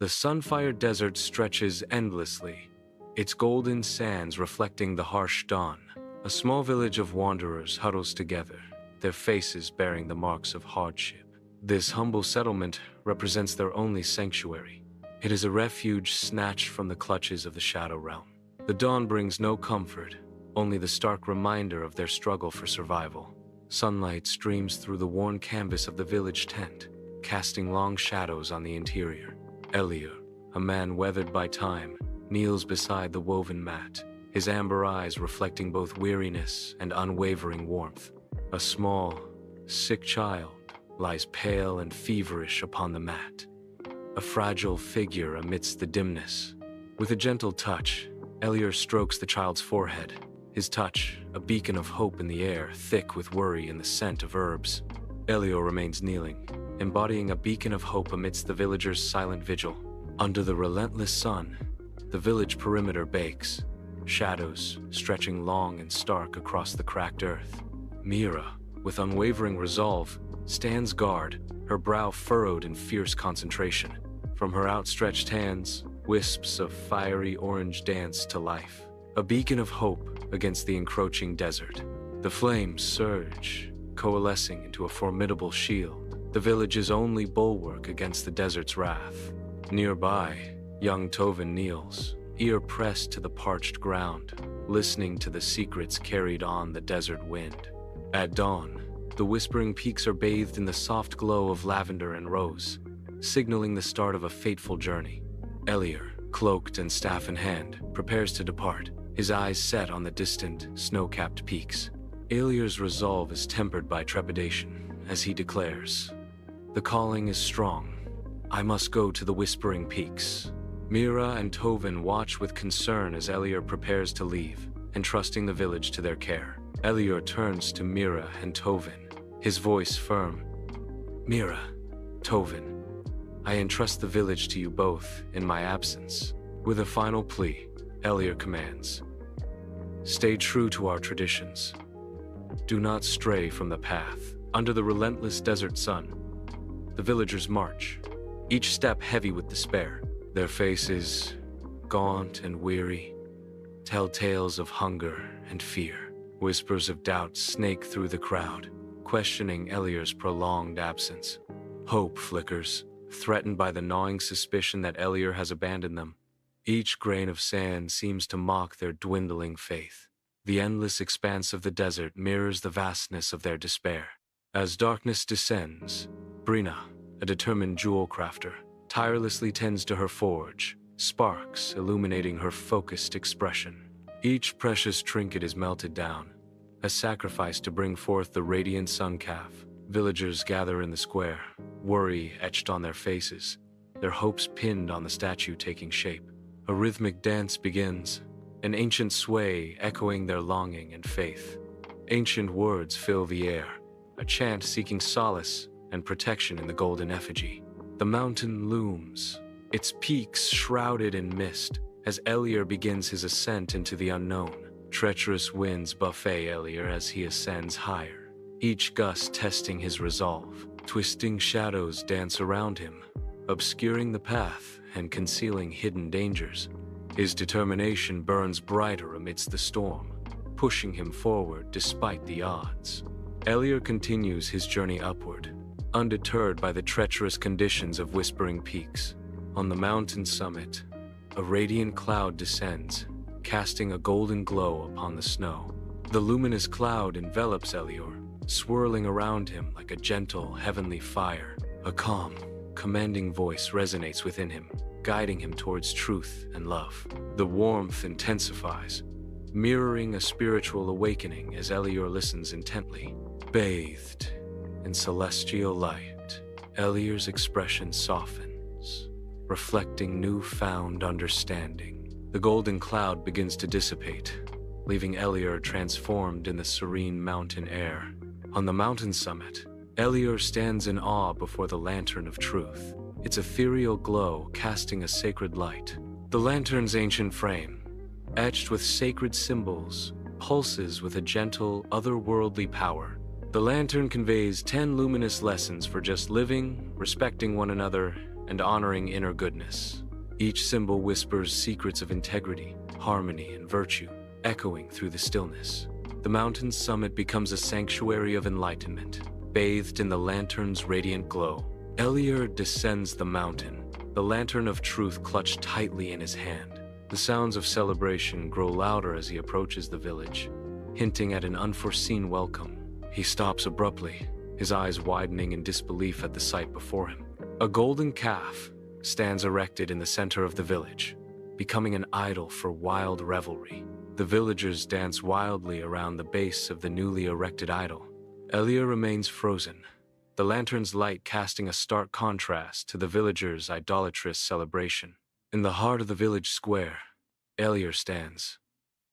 The Sunfire Desert stretches endlessly, its golden sands reflecting the harsh dawn. A small village of wanderers huddles together, their faces bearing the marks of hardship. This humble settlement represents their only sanctuary. It is a refuge snatched from the clutches of the Shadow Realm. The dawn brings no comfort, only the stark reminder of their struggle for survival. Sunlight streams through the worn canvas of the village tent, casting long shadows on the interior. Elior, a man weathered by time, kneels beside the woven mat, his amber eyes reflecting both weariness and unwavering warmth. A small, sick child lies pale and feverish upon the mat, a fragile figure amidst the dimness. With a gentle touch, Elior strokes the child's forehead, his touch a beacon of hope in the air, thick with worry and the scent of herbs. Elior remains kneeling, embodying a beacon of hope amidst the villagers' silent vigil. Under the relentless sun, the village perimeter bakes, shadows stretching long and stark across the cracked earth. Mira, with unwavering resolve, stands guard, her brow furrowed in fierce concentration. From her outstretched hands, wisps of fiery orange dance to life, a beacon of hope against the encroaching desert. The flames surge, coalescing into a formidable shield, the village's only bulwark against the desert's wrath. Nearby, young Tovin kneels, ear pressed to the parched ground, listening to the secrets carried on the desert wind. At dawn, the whispering peaks are bathed in the soft glow of lavender and rose, signaling the start of a fateful journey. Elior, cloaked and staff in hand, prepares to depart, his eyes set on the distant, snow-capped peaks. Elior's resolve is tempered by trepidation, as he declares, "The calling is strong. I must go to the Whispering Peaks." Mira and Tovin watch with concern as Elior prepares to leave, entrusting the village to their care. Elior turns to Mira and Tovin, his voice firm. "Mira, Tovin, I entrust the village to you both in my absence." With a final plea, Elior commands, "Stay true to our traditions. Do not stray from the path." Under the relentless desert sun, the villagers march, each step heavy with despair. Their faces, gaunt and weary, tell tales of hunger and fear. Whispers of doubt snake through the crowd, questioning Elior's prolonged absence. Hope flickers, threatened by the gnawing suspicion that Elior has abandoned them. Each grain of sand seems to mock their dwindling faith. The endless expanse of the desert mirrors the vastness of their despair. As darkness descends, Brina, a determined jewel crafter, tirelessly tends to her forge, sparks illuminating her focused expression. Each precious trinket is melted down, a sacrifice to bring forth the radiant sun calf. Villagers gather in the square, worry etched on their faces, their hopes pinned on the statue taking shape. A rhythmic dance begins, an ancient sway echoing their longing and faith. Ancient words fill the air, a chant seeking solace and protection in the golden effigy. The mountain looms, its peaks shrouded in mist, as Elior begins his ascent into the unknown. Treacherous winds buffet Elior as he ascends higher, each gust testing his resolve. Twisting shadows dance around him, obscuring the path and concealing hidden dangers. His determination burns brighter amidst the storm, pushing him forward despite the odds. Elior continues his journey upward, undeterred by the treacherous conditions of Whispering Peaks. On the mountain summit, a radiant cloud descends, casting a golden glow upon the snow. The luminous cloud envelops Elior, swirling around him like a gentle, heavenly fire. A calm, commanding voice resonates within him, guiding him towards truth and love. The warmth intensifies, mirroring a spiritual awakening as Elior listens intently. Bathed in celestial light, Elior's expression softens, reflecting newfound understanding. The golden cloud begins to dissipate, leaving Elior transformed in the serene mountain air. On the mountain summit, Elior stands in awe before the Lantern of Truth, its ethereal glow casting a sacred light. The lantern's ancient frame, etched with sacred symbols, pulses with a gentle, otherworldly power. The lantern conveys 10 luminous lessons for just living, respecting one another, and honoring inner goodness. Each symbol whispers secrets of integrity, harmony, and virtue, echoing through the stillness. The mountain's summit becomes a sanctuary of enlightenment, bathed in the lantern's radiant glow. Elior descends the mountain, the lantern of truth clutched tightly in his hand. The sounds of celebration grow louder as he approaches the village, hinting at an unforeseen welcome. He stops abruptly, his eyes widening in disbelief at the sight before him. A golden calf stands erected in the center of the village, becoming an idol for wild revelry. The villagers dance wildly around the base of the newly erected idol. Elior remains frozen, the lantern's light casting a stark contrast to the villagers' idolatrous celebration. In the heart of the village square, Elior stands,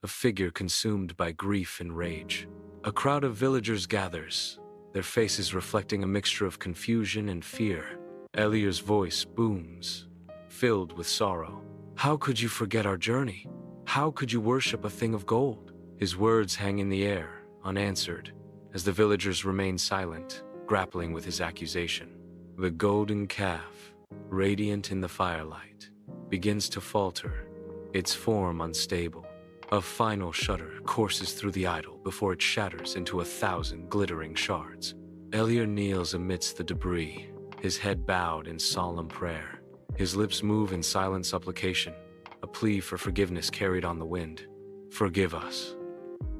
a figure consumed by grief and rage. A crowd of villagers gathers, their faces reflecting a mixture of confusion and fear. Elior's voice booms, filled with sorrow. "How could you forget our journey? How could you worship a thing of gold?" His words hang in the air, unanswered, as the villagers remain silent, grappling with his accusation. The golden calf, radiant in the firelight, begins to falter, its form unstable. A final shudder courses through the idol before it shatters into 1,000 glittering shards. Elior kneels amidst the debris, his head bowed in solemn prayer. His lips move in silent supplication, a plea for forgiveness carried on the wind. "Forgive us,"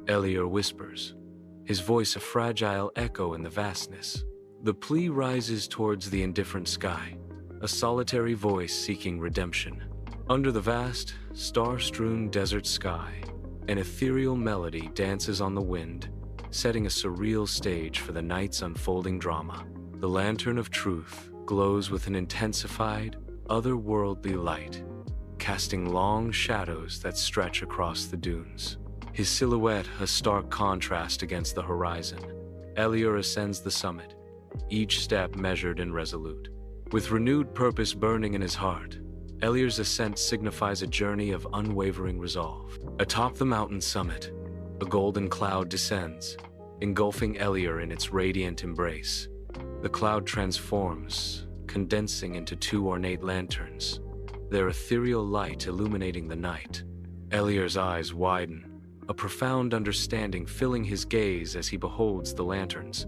Elior whispers, his voice a fragile echo in the vastness. The plea rises towards the indifferent sky, a solitary voice seeking redemption. Under the vast, star-strewn desert sky, an ethereal melody dances on the wind, setting a surreal stage for the night's unfolding drama. The lantern of truth glows with an intensified, otherworldly light, casting long shadows that stretch across the dunes. His silhouette a stark contrast against the horizon. Elior ascends the summit, each step measured and resolute. With renewed purpose burning in his heart, Elior's ascent signifies a journey of unwavering resolve. Atop the mountain summit, a golden cloud descends, engulfing Elior in its radiant embrace. The cloud transforms, condensing into 2 ornate lanterns, their ethereal light illuminating the night. Elior's eyes widen, a profound understanding filling his gaze as he beholds the lanterns.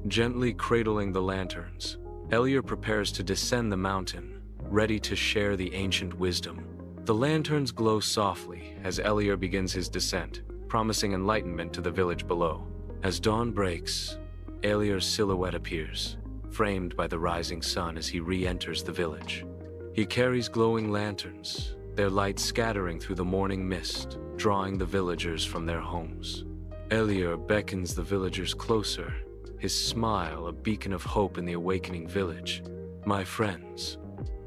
Gently cradling the lanterns, Elior prepares to descend the mountain, ready to share the ancient wisdom. The lanterns glow softly as Elior begins his descent, promising enlightenment to the village below. As dawn breaks, Elior's silhouette appears, framed by the rising sun as he re-enters the village. He carries glowing lanterns, their light scattering through the morning mist, drawing the villagers from their homes. Elior beckons the villagers closer, his smile a beacon of hope in the awakening village. "My friends,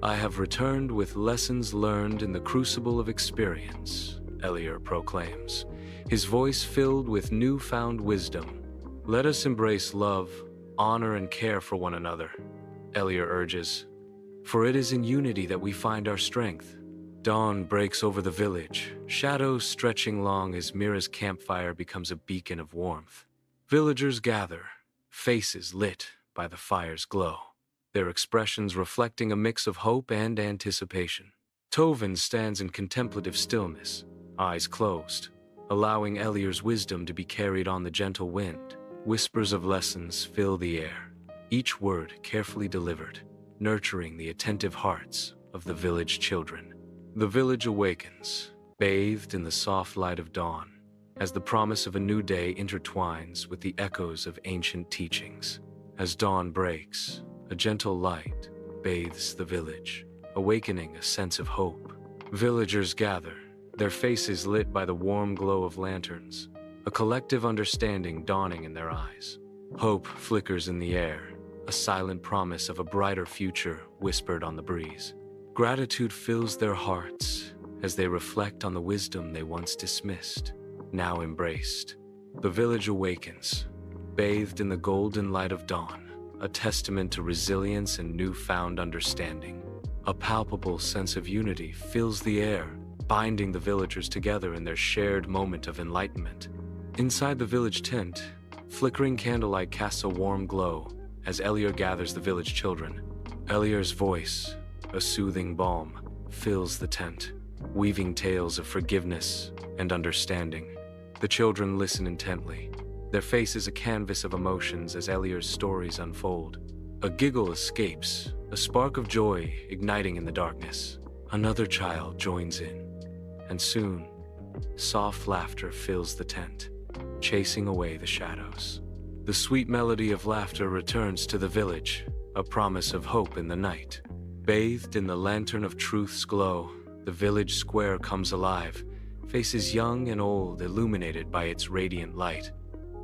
I have returned with lessons learned in the crucible of experience," Elior proclaims, his voice filled with newfound wisdom. "Let us embrace love, honor, and care for one another," Elior urges, "for it is in unity that we find our strength." Dawn breaks over the village, shadows stretching long as Mira's campfire becomes a beacon of warmth. Villagers gather, faces lit by the fire's glow, their expressions reflecting a mix of hope and anticipation. Tovin stands in contemplative stillness, eyes closed, allowing Elior's wisdom to be carried on the gentle wind. Whispers of lessons fill the air, each word carefully delivered, nurturing the attentive hearts of the village children. The village awakens, bathed in the soft light of dawn, as the promise of a new day intertwines with the echoes of ancient teachings. As dawn breaks, a gentle light bathes the village, awakening a sense of hope. Villagers gather, their faces lit by the warm glow of lanterns, a collective understanding dawning in their eyes. Hope flickers in the air, a silent promise of a brighter future whispered on the breeze. Gratitude fills their hearts as they reflect on the wisdom they once dismissed, now embraced. The village awakens, bathed in the golden light of dawn, a testament to resilience and newfound understanding. A palpable sense of unity fills the air, binding the villagers together in their shared moment of enlightenment. Inside the village tent, flickering candlelight casts a warm glow as Elior gathers the village children. Elior's voice, a soothing balm, fills the tent, weaving tales of forgiveness and understanding. The children listen intently, their faces a canvas of emotions as Elior's stories unfold. A giggle escapes, a spark of joy igniting in the darkness. Another child joins in, and soon, soft laughter fills the tent, chasing away the shadows. The sweet melody of laughter returns to the village, a promise of hope in the night. Bathed in the lantern of truth's glow, the village square comes alive, faces young and old illuminated by its radiant light.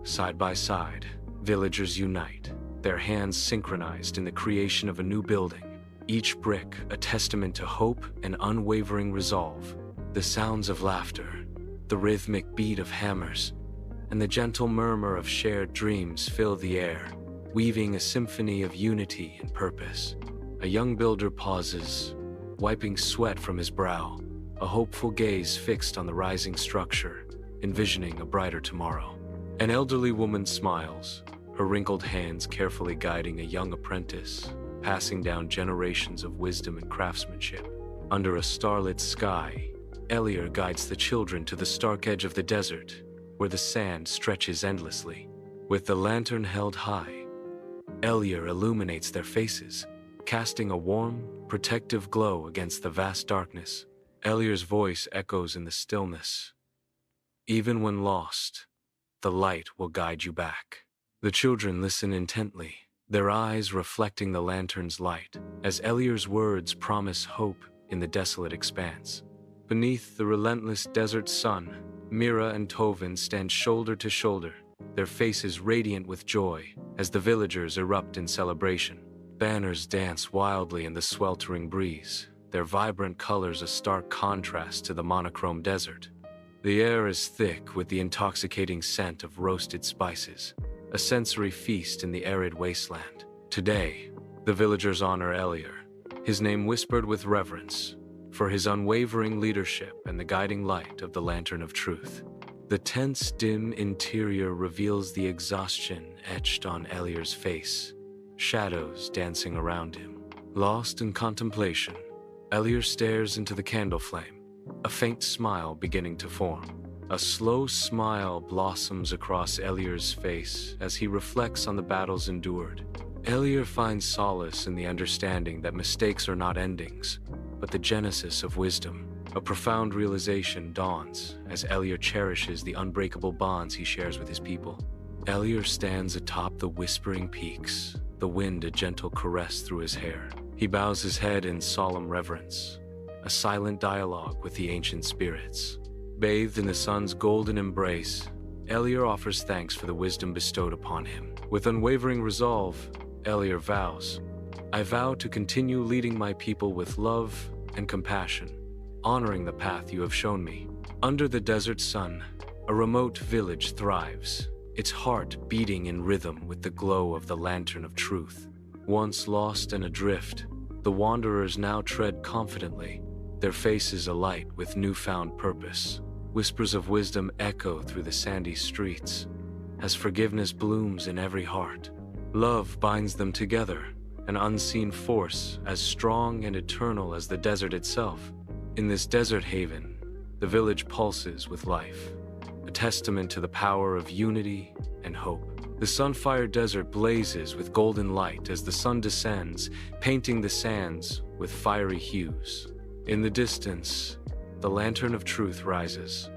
Side by side, villagers unite, their hands synchronized in the creation of a new building, each brick a testament to hope and unwavering resolve. The sounds of laughter, the rhythmic beat of hammers, and the gentle murmur of shared dreams fill the air, weaving a symphony of unity and purpose. A young builder pauses, wiping sweat from his brow, a hopeful gaze fixed on the rising structure, envisioning a brighter tomorrow. An elderly woman smiles, her wrinkled hands carefully guiding a young apprentice, passing down generations of wisdom and craftsmanship. Under a starlit sky, Elior guides the children to the stark edge of the desert, where the sand stretches endlessly. With the lantern held high, Elior illuminates their faces, casting a warm, protective glow against the vast darkness. Elior's voice echoes in the stillness. Even when lost, the light will guide you back. The children listen intently, their eyes reflecting the lantern's light, as Elior's words promise hope in the desolate expanse. Beneath the relentless desert sun, Mira and Tovin stand shoulder to shoulder, their faces radiant with joy as the villagers erupt in celebration. Banners dance wildly in the sweltering breeze, their vibrant colors a stark contrast to the monochrome desert. The air is thick with the intoxicating scent of roasted spices, a sensory feast in the arid wasteland. Today, the villagers honor Elior, his name whispered with reverence, for his unwavering leadership and the guiding light of the Lantern of Truth. The tent's dim interior reveals the exhaustion etched on Elior's face, shadows dancing around him. Lost in contemplation, Elior stares into the candle flame, a faint smile beginning to form. A slow smile blossoms across Elior's face as he reflects on the battles endured. Elior finds solace in the understanding that mistakes are not endings, but the genesis of wisdom. A profound realization dawns as Elior cherishes the unbreakable bonds he shares with his people. Elior stands atop the whispering peaks, the wind a gentle caress through his hair. He bows his head in solemn reverence, a silent dialogue with the ancient spirits. Bathed in the sun's golden embrace, Elior offers thanks for the wisdom bestowed upon him. With unwavering resolve, Elior vows, "I vow to continue leading my people with love and compassion, honoring the path you have shown me." Under the desert sun, a remote village thrives, its heart beating in rhythm with the glow of the Lantern of Truth. Once lost and adrift, the wanderers now tread confidently, their faces alight with newfound purpose. Whispers of wisdom echo through the sandy streets, as forgiveness blooms in every heart. Love binds them together, an unseen force as strong and eternal as the desert itself. In this desert haven, the village pulses with life, a testament to the power of unity and hope. The Sunfire Desert blazes with golden light as the sun descends, painting the sands with fiery hues. In the distance, the Lantern of Truth rises,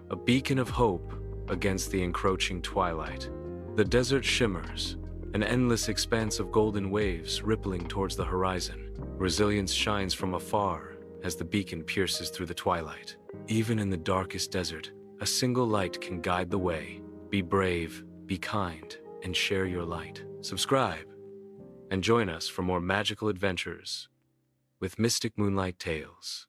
a beacon of hope against the encroaching twilight. The desert shimmers, an endless expanse of golden waves rippling towards the horizon. Resilience shines from afar as the beacon pierces through the twilight. Even in the darkest desert, a single light can guide the way. Be brave, be kind, and share your light. Subscribe, and join us for more magical adventures with Mystic Moonlight Tales.